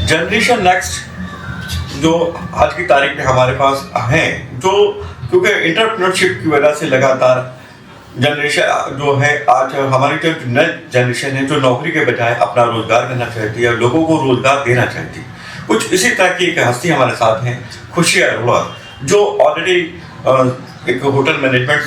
Generation next जो आज की तारीख में हमारे पास हैं, जो क्योंकि इंटरप्रेन्योरशिप की वजह से लगातार जनरेशन जो है, आज हमारी जो नई जनरेशन है जो नौकरी के बजाय अपना रोजगार करना चाहती है, लोगों को रोजगार देना चाहती है। कुछ इसी तरह की एक हस्ती हमारे साथ हैं, खुशी अरोड़ा, जो ऑलरेडी एक होटल मैनेजमेंट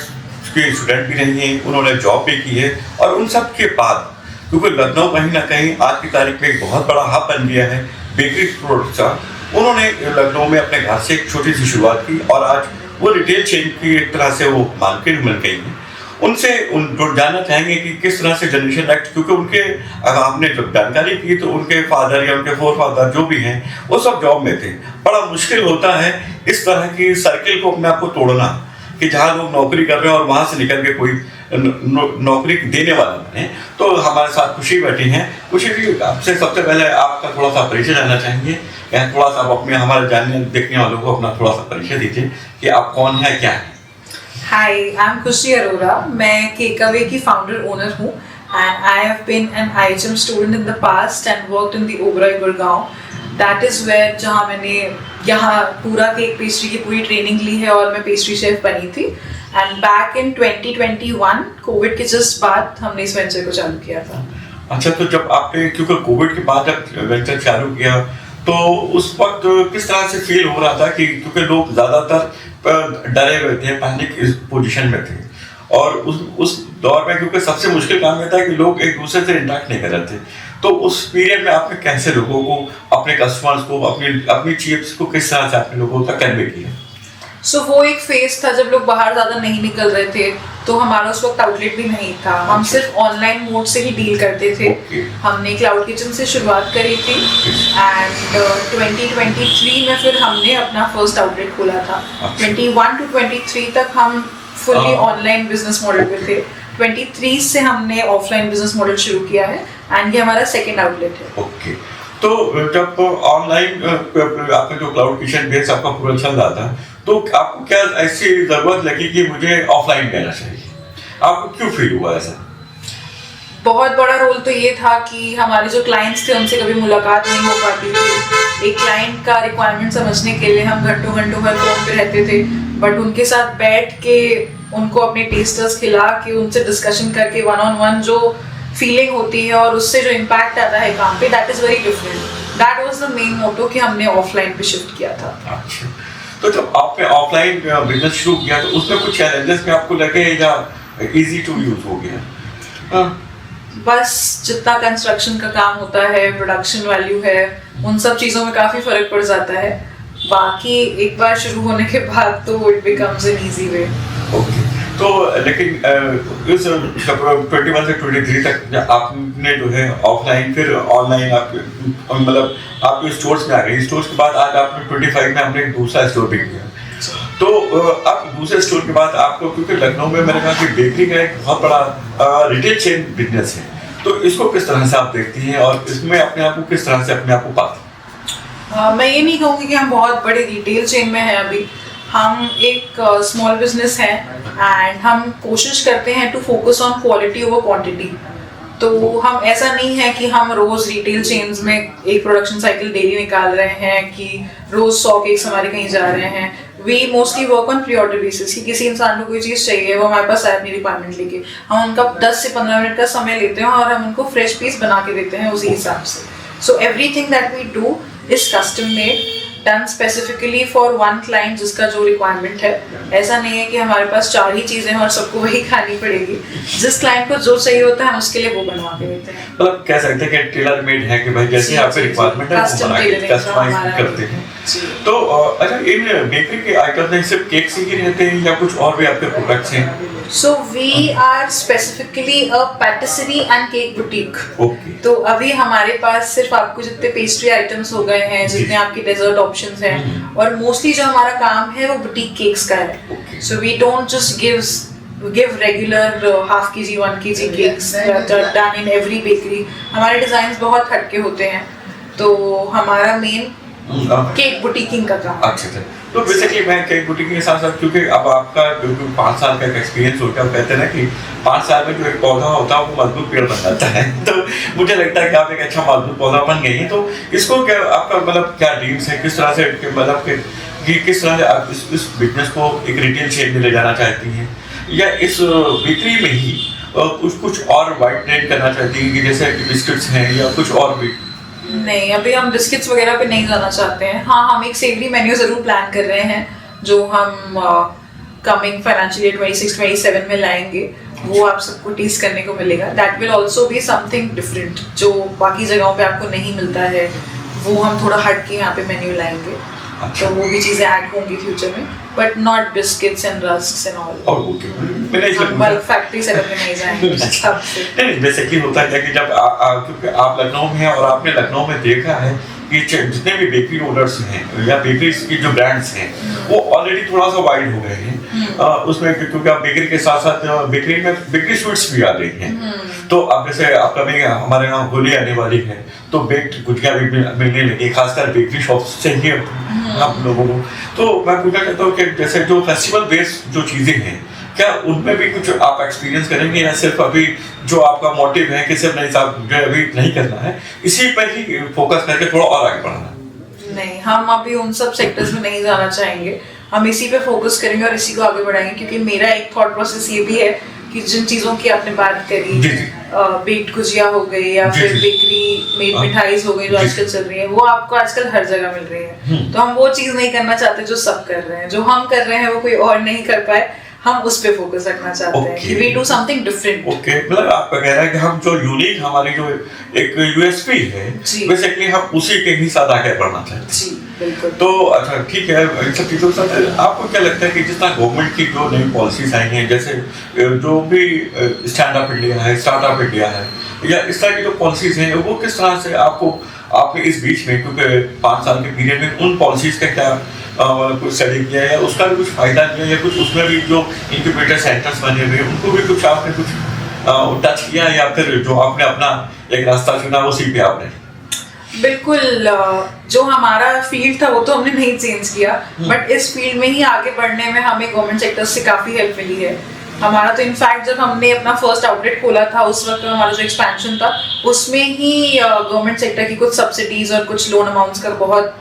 की स्टूडेंट भी रही हैं, उन्होंने जॉब भी की है, और उन सब के बाद क्योंकि लखनऊ कहीं ना कहीं आज की तारीख में एक बहुत बड़ा हब बन गया है बेकरी प्रोडक्ट्स का, उन्होंने लखनऊ में अपने घर से एक छोटी सी शुरुआत की और आज वो रिटेल चेन की एक तरह से वो मार्केट बन गई है। उनसे जानना चाहेंगे कि किस तरह से जनरेशन एक्ट, क्योंकि उनके आपने जब जानकारी की तो उनके फादर या उनके फोर फादर जो भी हैं वो सब जॉब में थे। बड़ा मुश्किल होता है इस तरह की सर्किल को अपने आप को तोड़ना कि जहाँ लोग नौकरी कर रहे हैं और वहाँ से निकल के कोई नौकरी देने वाला बने। तो हमारे साथ खुशी बैठी हैं। खुशी जी, आपसे सबसे पहले आपका थोड़ा सा परिचय जानना चाहेंगे, या थोड़ा सा आप अपने हमारे जानने देखने वालों को अपना थोड़ा सा परिचय दीजिए कि आप कौन है, क्या है। Hi, I'm Khushi Arora. मैं Kekaway की फाउंडर ओनर हूँ and I have been an IHM student in the past and worked in the Oberoi Gurgaon. That is where जहाँ मैंने यहाँ पूरा केक पेस्ट्री की पूरी ट्रेनिंग ली है और मैं पेस्ट्री शेफ बनी थी। And back in 2021 कोविड के जस्ट बाद हमने इस वेंचर को चालू किया था। अच्छा, तो जब आपने क्योंकि कोविड के बाद जब वेंचर चालू किया तो उस वक्त किस तरह से फील हो रहा था कि क्योंकि लोग ज़्यादातर डरे हुए थे, पैनिक इस पोजीशन में थे, और उस दौर में क्योंकि सबसे मुश्किल काम ये था कि लोग एक दूसरे से इंटरेक्ट नहीं कर रहे थे, तो उस पीरियड में आपने कैसे लोगों को, अपने कस्टमर्स को, अपनी चीप्स को किस तरह से आपने लोगों तक कन्वे किया? वो एक फेज था जब लोग बाहर ज़्यादा नहीं निकल रहे थे, तो हमारा उस वक्त आउटलेट भी नहीं था। हम सिर्फ ऑनलाइन मोड से ही डील करते थे। हमने क्लाउड किचन से शुरुआत करी थी एंड 2023 में फिर हमने अपना फर्स्ट आउटलेट खोला था। 21 to 23 तक हम फुल्ली ऑनलाइन बिजनेस मॉडल पे थे। 23 से हमने ऑफलाइन बिजनेस मॉडल शुरू किया है एंड ये हमारा सेकेंड आउटलेट है। ओके, तो जब ऑनलाइन आपका जो क्लाउड किचन बेस आपका पूरा चल रहा था, तो आपको क्या ऐसी जरूरत लगी कि मुझे ऑफलाइन लेना चाहिए? आपको क्यों फील हुआ ऐसा? बहुत बड़ा रोल तो ये था कि हमारे जो क्लाइंट्स थे उनसे कभी मुलाकात नहीं हो पाती थी। एक क्लाइंट का रिक्वायरमेंट समझने के लिए हम घंटों घंटों भर फोन पे रहते थे, बट उनके साथ बैठ के उनको अपने टेस्टर्स खिला के उनसे डिस्कशन करके वन ऑन वन जो फीलिंग होती है और उससे जो इम्पैक्ट आता है काम पे, that is very different. That was the main motto कि हमने ऑफलाइन पे शिफ्ट किया था। अच्छा, तो जब आपने ऑफलाइन बिजनेस शुरू किया तो उसमें कुछ चैलेंजेस में आपको लगे या इजी टू यूज हो गया? बस जितना कंस्ट्रक्शन का काम होता है, प्रोडक्शन वैल्यू है, उन सब चीज़ों में काफ़ी फर्क पड़ जाता है। बाकी एक बार शुरू होने के बाद तो it becomes an easy way. Okay, तो लेकिन इस 21 से 23 तक आपने जो है ऑफलाइन फिर ऑनलाइन आप मतलब आपके स्टोर्स में आ गए। स्टोर्स के बाद आज आपने 25 में हमने एक दूसरा स्टोर भी किया। तो अब दूसरे स्टोर के बाद आपको, क्योंकि लखनऊ में मैंने कहा कि बेकरी का एक बहुत बड़ा रिटेल चेन बिजनेस है, तो इसको किस तरह से आप देखती हैं और इसमें अपने आप को किस तरह से अपने आप को पाती हैं? मैं ये नहीं कहूँगी कि हम बहुत बड़े रिटेल चेन में हैं अभी। हम एक स्मॉल बिजनेस है एंड हम कोशिश करते हैं to focus on quality over quantity. तो हम ऐसा नहीं है कि हम रोज रिटेल चेन्स में एक प्रोडक्शन साइकिल डेली निकाल रहे हैं कि रोज 100 केक्स हमारे कहीं जा रहे हैं। We mostly work on pre order basis कि किसी इंसान को कोई चीज़ चाहिए, वो हमारे पास आए अपनी रिक्वायरमेंट लेके, हम उनका 10 से 15 मिनट का समय लेते हैं और हम उनको फ्रेश पीस बना के देते हैं उसी हिसाब से। So everything that we do is custom made, done specifically for one client जिसका जो रिक्वायरमेंट है। ऐसा नहीं है कि हमारे पास 4 ही चीज़ें हैं और सबको वही खानी पड़ेगी। जिस क्लाइंट को जो चाहिए होता है हम उसके लिए वो बनवा के देते हैं। मतलब कह सकते हैं कि टेलर मेड है कि भाई जैसे आपके रिक्वायरमेंट है वो बना के कस्टमाइज करते हैं। तो अच्छा, इन बेकरी के आइटम में सिर्फ केक्स ही रहते हैं या कुछ और भी आपके प्रोडक्ट्स हैं? So we are specifically a patisserie and cake boutique. Okay. तो अभी हमारे पास सिर्फ आपको जितने पेस्ट्री आइटम्स हो गए हैं, जितने आपके डेजर्ट ऑप्शंस हैं, और मोस्टली जो हमारा काम है वो बुटीक केक्स का है। So we don't just give regular half kg 1 kg cakes that are done in every bakery. हमारे डिजाइन्स बहुत हटके होते हैं, तो हमारा मेन केक बुटीकिंग का काम। अच्छा अच्छा। तो बेसिकली मैं केक बुटीकिंग के साथ साथ, क्योंकि अब आपका जो 5 साल का एक्सपीरियंस होता है, कहते हैं ना कि 5 साल में जो एक पौधा होता है वो मजबूत पेड़ बन जाता है। तो मुझे लगता है कि आप एक अच्छा मजबूत पौधा बन गई हैं। तो इसको क्या आपका मतलब क्या ड्रीम्स है, किस तरह से मतलब कि किस तरह से आप इस बिजनेस को एक रिटेल चेन में ले जाना चाहती हैं, या इस बेकरी में ही कुछ और वाइड ट्रेड करना चाहती हैं कि जैसे बिस्किट्स हैं या कुछ और भी? नहीं, अभी हम बिस्किट्स वगैरह पे नहीं जाना चाहते हैं। हाँ, हम एक सेवरी मेन्यू जरूर प्लान कर रहे हैं जो हम कमिंग फाइनेंशियल ईयर 26-27 में लाएंगे। वो आप सबको टेस्ट करने को मिलेगा। That will also be something different जो बाकी जगहों पे आपको नहीं मिलता है। वो हम थोड़ा हट के यहाँ पे मेन्यू लाएंगे। तो वो भी चीजें ऐड होंगी फ्यूचर में, but not biscuits and rusks and all. हम बल्क फैक्ट्री सेटअप में नहीं जाएंगे सबसे। नहीं, बेसिकली होता है कि जब क्योंकि आप लखनऊ में हैं और आपने लखनऊ में देखा है कि जितने भी बेकरी ओनर्स हैं या बेकरीज की जो ब्रांड्स हैं वो ऑलरेडी थोड़ा सा वाइड हो गए हैं। उसमें क्योंकि आप बेकरी के साथ साथ बेकरी में बेकरी स्वीट्स भी आ रही हैं। तो अब जैसे आपका भी हमारे यहाँ होली आने वाली है तो बेक्ड गुजिया भी मिलने लगी, खासकर बेकरी शॉप से ही हम लोगों को। तो मैं पूछना चाहता हूँ कि जैसे जो फेस्टिवल बेस्ड जो चीजें हैं, क्या उनमें भी कुछ आप एक्सपीरियंस करेंगे, या सिर्फ अभी जो आपका मोटिव है कि सिर्फ नहीं साहब मुझे अभी नहीं करना है, इसी पर ही फोकस करके थोड़ा और आगे बढ़ना है? नहीं, हम अभी उन सब सेक्टर्स में नहीं जाना चाहेंगे। हम इसी पे फोकस करेंगे और इसी को आगे बढ़ाएंगे, क्योंकि मेरा एक थॉट प्रोसेस ये भी है कि जिन चीजों की आपने बात करी, बेक्ड गुजिया हो गई या फिर बेकरी मेड मिठाईज हो गई जो आजकल चल रही है, वो आपको आजकल हर जगह मिल रही है। तो हम वो चीज नहीं करना चाहते जो सब कर रहे हैं। जो हम कर रहे हैं वो कोई और नहीं कर पाए, हम उस पे फोकस रखना चाहते हैं कि we do something different. Okay, मतलब आपका कह रहा है कि हम जो यूनिक हमारी जो एक यूएसपी है बेसिकली हम उसी के ही साथ आगे बढ़ना चाहते हैं। जी बिल्कुल। तो अच्छा ठीक है, इन सब चीज़ों के साथ आपको क्या लगता है कि जिस तरह गवर्नमेंट की जो नई पॉलिसीज आई हैं, जैसे जो भी स्टैंड अप इंडिया है, स्टार्टअप इंडिया है, या इस तरह की जो पॉलिसीज हैं वो किस तरह से आपने इस बीच में, क्योंकि 5 साल के पीरियड में उन पॉलिसीज का क्या कुछ स्टडी किया या उसका भी कुछ फायदा किया, या कुछ उसमें भी जो इंक्यूबेटर सेंटर्स बने हुए उनको भी कुछ आपने कुछ टच किया, या फिर जो आपने अपना एक रास्ता चुना उसी पे आपने? बिल्कुल, जो हमारा फील्ड था वो तो हमने नहीं चेंज किया, बट इस फील्ड में ही आगे बढ़ने में हमें गवर्नमेंट सेक्टर से काफ़ी हेल्प मिली है। हमारा तो इनफैक्ट जब हमने अपना फर्स्ट आउटलेट खोला था उस वक्त हमारा जो एक्सपेंशन था उसमें ही गवर्नमेंट सेक्टर की कुछ सब्सिडीज और कुछ लोन अमाउंट्स का बहुत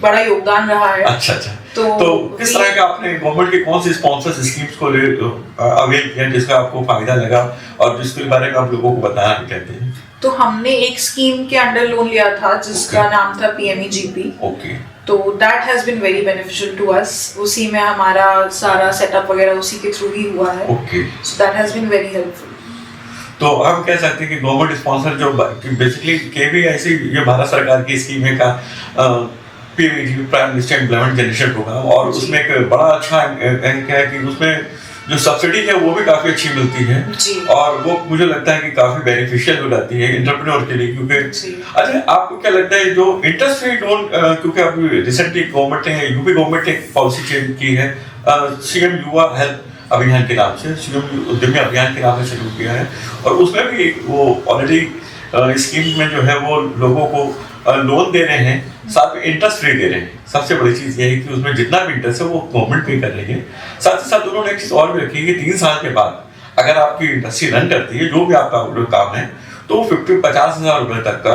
बड़ा योगदान रहा है। अच्छा। तो किस तरह का आपने गवर्नमेंट की कौन सी स्पॉन्सर स्कीम्स को अवेल किया जिसका आपको फायदा लगा और जिसके बारे में आप लोगों को बताना भी चाहते हैं? तो हमने एक स्कीम के अंडर लोन लिया था जिसका नाम था PMEGP। ओके। तो that has been very beneficial to us. उसी में हमारा सारा सेटअप वगैरह उसी के थ्रू ही हुआ है। Okay. So that has been very helpful. तो हम कह सकते हैं कि गवर्नमेंट स्पॉन्सर जो बेसिकली KVIC ये भारत सरकार की स्कीम है का PMEGP prime minister employment generation programme, और उसमें एक बड़ा अच्छा क्या है कि उसमें जो सब्सिडी है वो भी काफी अच्छी मिलती है और वो मुझे लगता है कि काफी बेनिफिशियल हो जाती है एंटरप्रेन्योर के लिए, क्योंकि अच्छा आपको क्या लगता है जो इंटरेस्ट फ्री लोन, क्योंकि अभी रिसेंटली गवर्नमेंट ने यूपी गवर्नमेंट ने पॉलिसी चेंज की है CM युवा हेल्प अभियान के नाम से, CM उद्यमी अभियान के नाम से शुरू किया है, और उसमें भी वो ऑलरेडी स्कीम में जो है वो लोगों को लोन दे रहे हैं, साथ में इंटरेस्ट फ्री दे रहे हैं। सबसे बड़ी चीज़ ये है कि उसमें जितना भी इंटरेस्ट है वो गवर्नमेंट पे कर रही है। साथ ही साथ उन्होंने एक चीज़ और भी रखी है कि 3 साल के बाद अगर आपकी इंडस्ट्री रन करती है, जो भी आपका काम है, तो 50 हज़ार रुपये तक का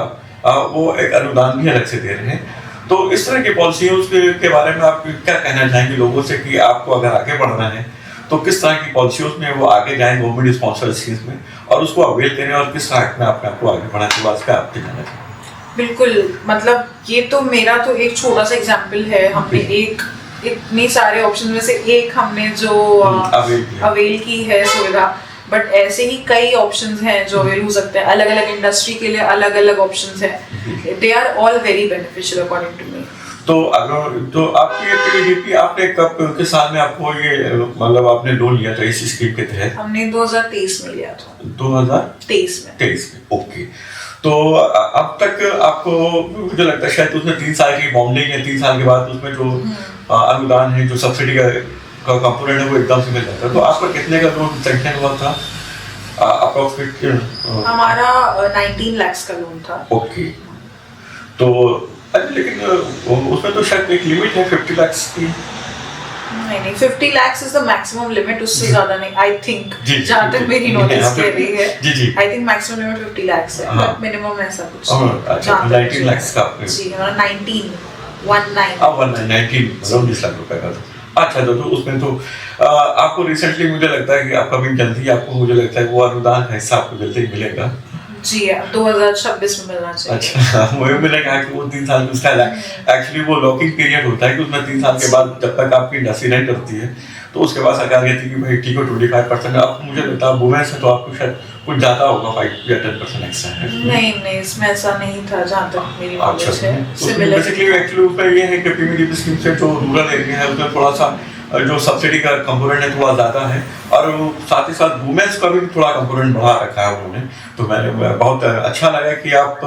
वो एक अनुदान भी अलग से दे रहे हैं। तो इस तरह की पॉलिसी है, उसके बारे में आप क्या कहना चाहेंगे लोगों से कि आपको अगर आगे बढ़ना है तो किस तरह की पॉलिसियों में वो आगे जाएं गवर्नमेंट स्पॉन्सर स्कीम्स में और उसको अवेल करें, और किस तरह में अपने आपको आगे बढ़ाने के बाद आप क्या कहना चाहेंगे? बिल्कुल, मतलब ये तो मेरा तो एक छोटा सा एग्जांपल है। हमने एक इतने सारे ऑप्शन में से एक हमने जो अवेल की है सुविधा, बट ऐसे ही कई ऑप्शंस हैं जो अवेल हो सकते हैं। अलग अलग इंडस्ट्री के लिए अलग अलग ऑप्शंस हैं। They are all very beneficial according to me. तो अगर तो आपकी PMEGP आपने कब के साल में आपको ये मतलब आपने लोन लिया था इस स्कीम के तहत? हमने 2023 में लिया था। 2023 में। ओके। तो अब तक आपको मुझे लगता है शायद उसमें 3 साल की बॉन्डिंग है, 3 साल के बाद उसमें जो अनुदान है, जो सब्सिडी का कंपोनेंट है वो एकदम से मिल जाता है। तो आपका कितने का लोन सैंक्शन हुआ था अप्रोक्सीमेट? हमारा 19 लाख का लोन था। ओके। तो अच्छा लेकिन उसमें तो शायद एक लिमिट है 50 लाख की। नहीं 50 lakhs is the maximum limit, उससे ज्यादा नहीं आई थिंक, जी, जी, जहाँ तक जी, मेरी जी, नॉलेज हाँ, कह रही है। जी। I think maximum limit 50 lakhs है, हाँ। बट मिनिमम ऐसा कुछ अच्छा 19 लाख का आपने। जी हमारा 19 19 लाख रुपए का था। अच्छा तो उसमें तो आपको रिसेंटली मुझे लगता है कि अपकमिंग जल्दी आपको मुझे लगता है वो अनुदान का हिस्सा आपको जल्दी मिलेगा। जी 2026 में मिलना चाहिए। अच्छा वही मैंने कहा कि वो 3 साल उसका एक्चुअली वो लॉकिंग पीरियड होता है कि उसमें 3 साल के बाद जब तक आपकी इंडस्ट्री नहीं करती है तो उसके बाद सरकार कहती है कि भाई ठीक है 25%। अब मुझे लगता है वुमेन से तो आपको शायद कुछ ज़्यादा होगा 5 या 10% एक्स्ट्रा है। नहीं इसमें ऐसा नहीं था जहाँ तक मेरी नॉलेज है। सिमिलर बेसिकली एक्चुअली उसमें ये है कि पीएमडीपी स्कीम से जो रूरल एरिया है उसमें थोड़ा सा जो सब्सिडी का कंपोनेंट है थोड़ा ज़्यादा है और साथ ही साथ वुमेन्स का भी थोड़ा कंपोनेंट बढ़ा रखा है उन्होंने। तो मैंने बहुत अच्छा लगा कि आप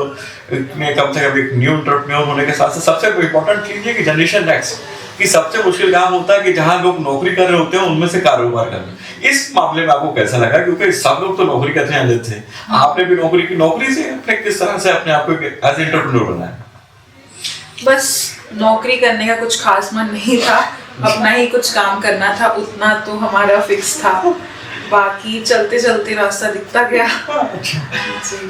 ने कम से कम एक न्यू एंटरप्रेन्योर होने के साथ साथ सबसे इम्पोर्टेंट चीज़ है कि जनरेशन नेक्स्ट कि सबसे मुश्किल काम होता है कि जहाँ लोग नौकरी कर रहे होते हैं उनमें से कारोबार करना। इस मामले में आपको कैसा लगा, क्योंकि सब लोग तो नौकरी करते हैं थे, आपने भी नौकरी की, नौकरी से अपने किस तरह से अपने आप को एज एंटरप्रेन्योर बनाया? बस नौकरी करने का कुछ खास मन नहीं था, अपना ही कुछ काम करना था, उतना तो हमारा फिक्स था, बाकी चलते चलते रास्ता दिखता गया।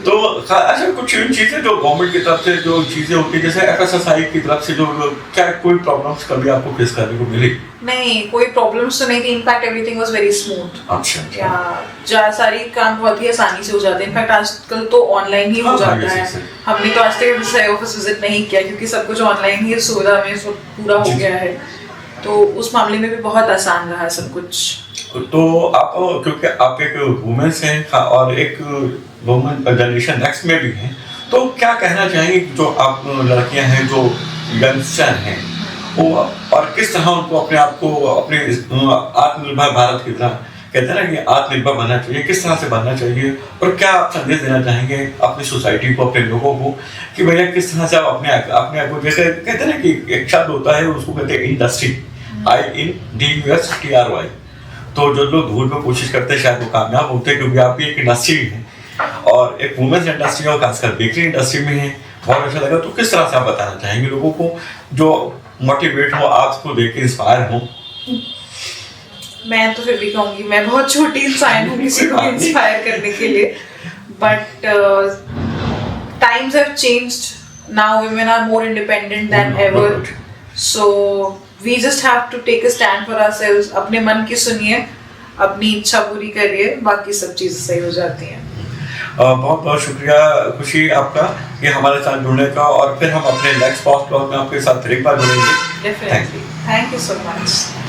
तो अच्छा कुछ चीजें जो गवर्नमेंट की तरफ से जो चीजें होती है जैसे एफएसएसआई की तरफ से जो क्या कोई प्रॉब्लम्स कभी आपको फेस करने को मिली? नहीं कोई प्रॉब्लम्स तो नहीं थी, in fact everything was very smooth. अच्छा सारी काम बहुत ही आसानी से हो जाते हैं, इनफैक्ट आजकल तो ऑनलाइन ही हो जाता है। हमने तो आज तक ऐसे ऑफिस विजिट नहीं किया क्योंकि सब कुछ ऑनलाइन ही सुविधा में पूरा हो गया है, तो उस मामले में भी बहुत आसान रहा सब कुछ। तो आप क्योंकि आप एक वुमेन्स हैं और एक वुमेन जनरेशन नेक्स्ट में भी हैं, तो क्या कहना चाहेंगे जो आप लड़कियां हैं जो यंगस्टर हैं वो और किस तरह उनको अपने आप को अपने आत्मनिर्भर भारत की तरह कहते हैं ना कि आत्मनिर्भर बनना चाहिए, किस तरह से बनना चाहिए और क्या आप संदेश देना चाहेंगे अपनी सोसाइटी को, अपने लोगों को कि भैया किस तरह से आप अपने आप को, जैसे कहते हैं ना कि एक शब्द होता है उसको कहते हैं इंडस्ट्री, INDUSTRY। तो जो लोग धूल में कोशिश करते हैं शायद वो कामयाब होते हैं, क्योंकि आप भी एक इंडस्ट्री है और एक वुमेन्स इंडस्ट्री और खासकर बेकरी इंडस्ट्री में है। बहुत अच्छा लगा। तो किस तरह से आप बताना चाहेंगे लोगों को जो मोटिवेट हो, आपको देख के इंस्पायर हो? मैं तो फिर भी कहूँगी मैं बहुत छोटी इंसान हूँ किसी को इंस्पायर करने के लिए, but times have changed, now women are more independent than ever, so we just have to take a stand for ourselves। अपने मन की सुनिए, अपनी इच्छा पूरी करिए, बाकी सब चीजें सही हो जाती हैं। बहुत बहुत शुक्रिया खुशी आपका कि हमारे साथ जुड़ने का, और फिर हम अपने नेक्स्ट पॉडकास्ट में आपके साथ एक बार जुड़ेंगे। Definitely, thank you so much.